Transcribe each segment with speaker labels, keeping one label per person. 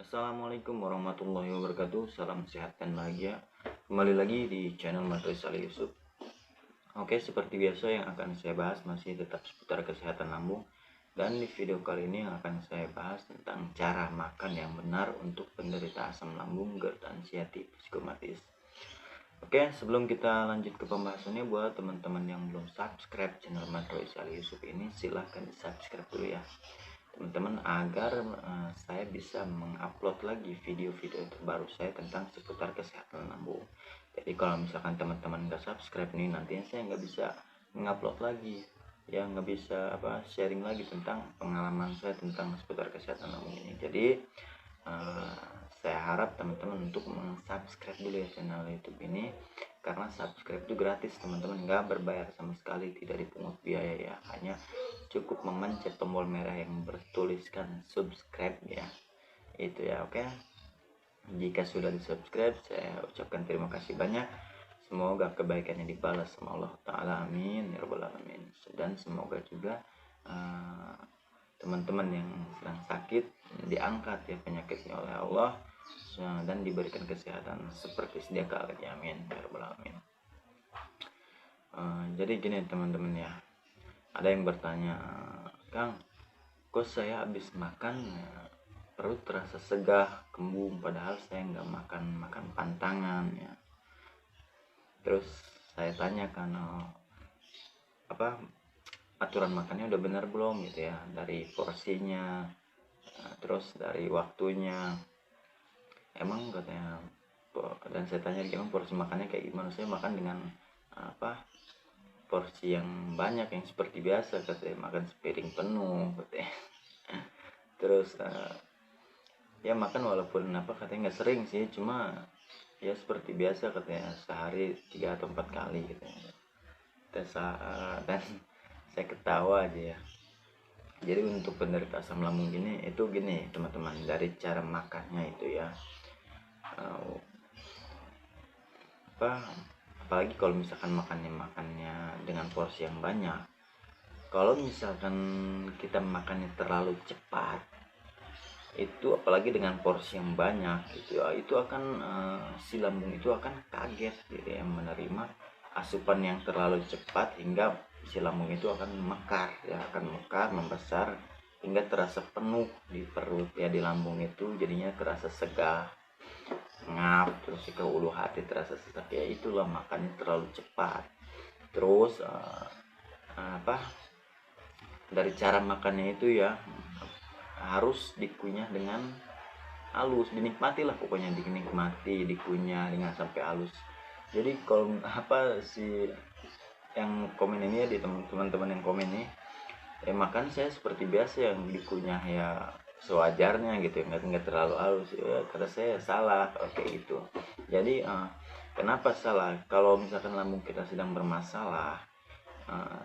Speaker 1: Assalamualaikum warahmatullahi wabarakatuh. Salam sehat dan bahagia. Kembali lagi di channel Matris Ali Yusuf. Oke, seperti biasa yang akan saya bahas masih tetap seputar kesehatan lambung. Dan di video kali ini yang akan saya bahas tentang cara makan yang benar untuk penderita asam lambung, GERD, dan anxiety psikomatis. Oke, sebelum kita lanjut ke pembahasannya, buat teman-teman yang belum subscribe channel Matris Ali Yusuf ini, silahkan di subscribe dulu ya teman-teman, agar saya bisa mengupload lagi video-video terbaru saya tentang seputar kesehatan lambung. Jadi kalau misalkan teman-teman nggak subscribe nih, nantinya saya nggak bisa mengupload lagi ya, nggak bisa sharing lagi tentang pengalaman saya tentang seputar kesehatan lambung ini. Jadi saya harap teman-teman untuk subscribe dulu ya channel YouTube ini, karena subscribe itu gratis teman-teman, nggak berbayar sama sekali, tidak dipungut biaya ya, hanya cukup memencet tombol merah yang bertuliskan subscribe ya, itu ya. Oke, jika sudah di subscribe, saya ucapkan terima kasih banyak. Semoga kebaikannya dibalas sama Allah Ta'ala, amin ya rabbal alamin. Dan semoga juga teman-teman yang sedang sakit diangkat ya penyakitnya oleh Allah, dan diberikan kesehatan seperti sedia kala, amin ya rabbal alamin. Jadi gini teman-teman ya, ada yang bertanya, Kang, kok saya habis makan perut terasa segah, kembung, padahal saya nggak makan pantangan ya. Terus saya tanyakan, aturan makannya udah benar belum gitu ya, dari porsinya, terus dari waktunya, emang katanya. Dan saya tanya gimana porsi makannya kayak gimana. Saya makan dengan porsi yang banyak, yang seperti biasa katanya, makan sepiring penuh katanya. Terus ya makan walaupun katanya nggak sering sih, cuma ya seperti biasa katanya, sehari 3 atau 4 kali katanya. Dan saya ketawa aja ya. Jadi untuk penderita asam lambung gini, itu gini teman-teman, dari cara makannya itu ya, apalagi kalau misalkan makannya dengan porsi yang banyak. Kalau misalkan kita makannya terlalu cepat, itu apalagi dengan porsi yang banyak gitu ya, itu akan si lambung itu akan kaget gitu ya, menerima asupan yang terlalu cepat, hingga si lambung itu akan mekar ya, membesar hingga terasa penuh di perut ya, di lambung itu jadinya terasa segah, ngap, terus ke ulu hati terasa sesak ya, itulah makannya terlalu cepat. Terus dari cara makannya itu ya, harus dikunyah dengan halus, dinikmati lah pokoknya, dikunyah dengan sampai halus. Jadi kalau si yang komen ini ya, di teman-teman yang komen ini ya, makan saya seperti biasa yang dikunyah ya sewajarnya gitu, nggak terlalu halus ya. Kata saya salah kalau kayak gitu. Jadi kenapa salah? Kalau misalkan lambung kita sedang bermasalah,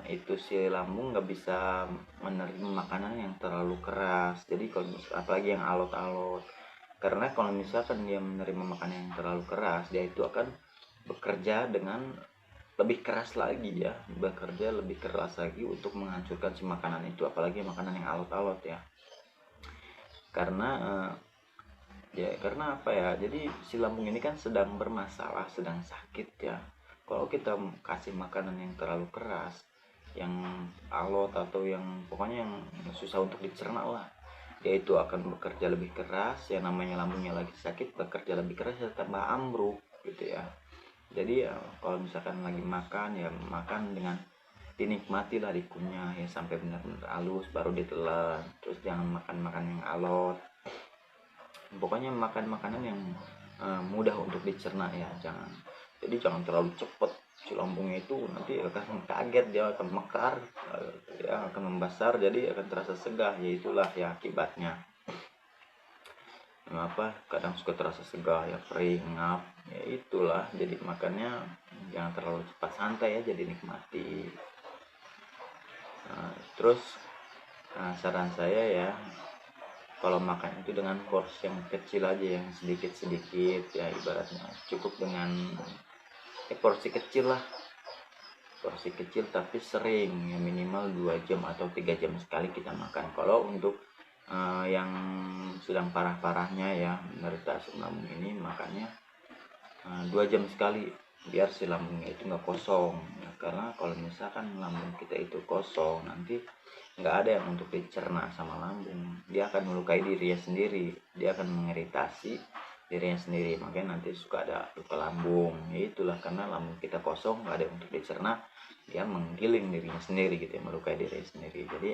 Speaker 1: itu si lambung nggak bisa menerima makanan yang terlalu keras. Jadi kalau apalagi yang alot-alot, karena kalau misalkan dia menerima makanan yang terlalu keras, dia itu akan bekerja dengan lebih keras lagi ya, lebih keras lagi untuk menghancurkan si makanan itu, apalagi makanan yang alot-alot ya. Karena apa ya, jadi si lambung ini kan sedang bermasalah, sedang sakit ya. Kalau kita kasih makanan yang terlalu keras, yang alot, atau yang pokoknya yang susah untuk dicerna lah, dia itu akan bekerja lebih keras, yang namanya lambungnya lagi sakit, bekerja lebih keras ya, tambah ambruk gitu ya. Jadi ya kalau misalkan lagi makan ya, makan dengan dinikmati lah, dikunyah ya sampai benar-benar halus, baru ditelan. Terus jangan makan yang alot, pokoknya makan makanan yang mudah untuk dicerna ya, jangan terlalu cepat. Si lambungnya itu nanti akan kaget, dia akan mekar ya, akan membesar, jadi akan terasa segah ya, itulah ya akibatnya. Kadang suka terasa segah ya, perih, ngap ya, itulah. Jadi makannya jangan terlalu cepat, santai ya, jadi nikmati. Terus saran saya ya, kalau makan itu dengan porsi yang kecil aja, yang sedikit-sedikit ya, ibaratnya cukup dengan porsi kecil lah, porsi kecil tapi sering ya, minimal 2 jam atau 3 jam sekali kita makan. Kalau untuk yang sedang parah-parahnya ya menderita asam lambung ini, makanya 2 jam sekali biar si lambungnya itu nggak kosong ya. Karena kalau misalkan lambung kita itu kosong, nanti nggak ada yang untuk dicerna sama lambung, dia akan melukai dirinya sendiri, dia akan mengiritasi dirinya sendiri, makanya nanti suka ada luka lambung ya. Itulah karena lambung kita kosong, nggak ada yang untuk dicerna, dia menggiling dirinya sendiri gitu ya, melukai dirinya sendiri. Jadi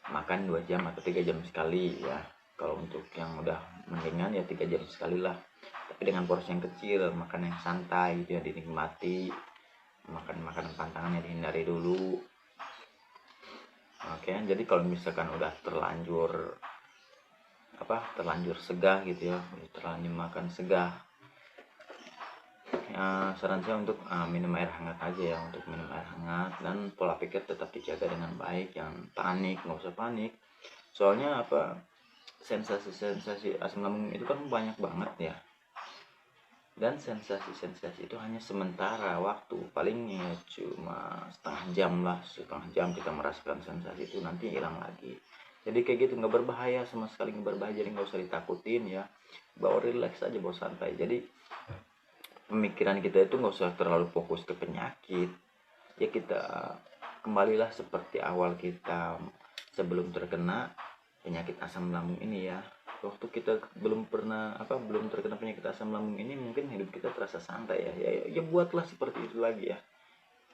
Speaker 1: makan 2 jam atau 3 jam sekali ya. Kalau untuk yang udah mendingan ya 3 jam sekali lah, tapi dengan porsi yang kecil, makan yang santai gitu ya, dinikmati. Makan makanan pantangannya dihindari dulu. Oke, jadi kalau misalkan udah terlanjur segah gitu ya, terlanjur makan segah ya, saran saya untuk minum air hangat aja ya, untuk minum air hangat, dan pola pikir tetap dijaga dengan baik, jangan panik, nggak usah panik. Soalnya sensasi asam lambung itu kan banyak banget ya, dan sensasi itu hanya sementara waktu, palingnya cuma setengah jam kita merasakan sensasi itu, nanti hilang lagi. Jadi kayak gitu, nggak berbahaya sama sekali, nggak berbahaya, jadi nggak usah ditakutin ya, bawa relax aja, bawa santai. Jadi pemikiran kita itu nggak usah terlalu fokus ke penyakit ya, kita kembalilah seperti awal kita sebelum terkena penyakit asam lambung ini ya. Waktu kita belum terkena penyakit asam lambung ini, mungkin hidup kita terasa santai ya, buatlah seperti itu lagi ya,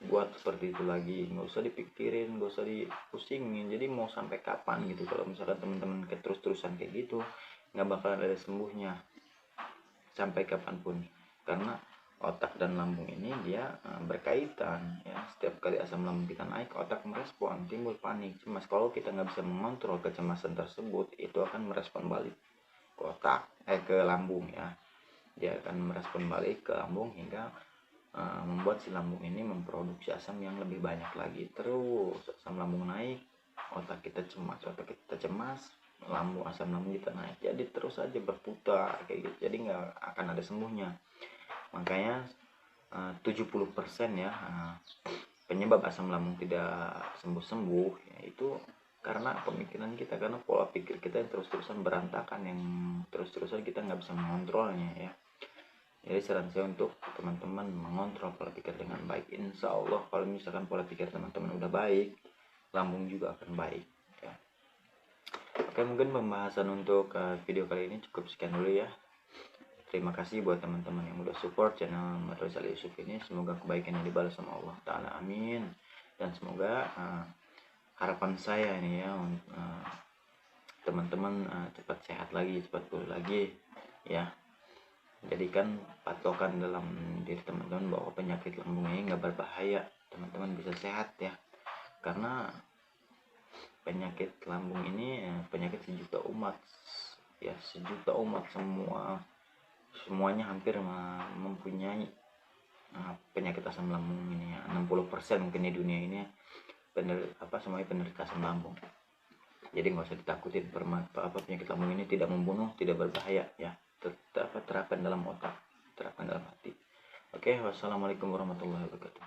Speaker 1: buat seperti itu lagi, nggak usah dipikirin, nggak usah dipusingin. Jadi mau sampai kapan gitu, kalau misalkan teman-teman terus-terusan kayak gitu, nggak bakalan ada sembuhnya sampai kapanpun. Karena otak dan lambung ini dia berkaitan ya. Setiap kali asam lambung kita naik, otak merespon, timbul panik, cemas. Kalau kita nggak bisa mengontrol kecemasan tersebut, itu akan merespon balik ke ke lambung ya. Dia akan merespon balik ke lambung hingga membuat si lambung ini memproduksi asam yang lebih banyak lagi. Terus asam lambung naik, otak kita cemas, asam lambung kita naik. Jadi terus aja berputar kayak gitu, jadi nggak akan ada sembuhnya. Makanya 70% ya penyebab asam lambung tidak sembuh-sembuh ya, itu karena pemikiran kita, karena pola pikir kita yang terus-terusan berantakan, yang terus-terusan kita nggak bisa mengontrolnya ya. Jadi saran saya untuk teman-teman mengontrol pola pikir dengan baik. Insya Allah kalau misalkan pola pikir teman-teman udah baik, lambung juga akan baik ya. Oke, mungkin pembahasan untuk video kali ini cukup sekian dulu ya. Terima kasih buat teman-teman yang udah support channel Matrois Ali Yusuf ini. Semoga kebaikannya dibalas sama Allah Ta'ala, amin. Dan semoga harapan saya ini ya, teman-teman cepat sehat lagi, cepat pulih lagi ya. Jadikan patokan dalam diri teman-teman bahwa penyakit lambung ini nggak berbahaya, teman-teman bisa sehat ya. Karena penyakit lambung ini penyakit sejuta umat ya, sejuta umat semuanya hampir mempunyai penyakit asam lambung ini ya. 60% mungkin di dunia ini semuanya penderita asam lambung. Jadi nggak usah ditakutin, penyakit lambung ini tidak membunuh, tidak berbahaya ya. Terapkan dalam otak, terapkan dalam hati. Oke, wassalamualaikum warahmatullahi wabarakatuh.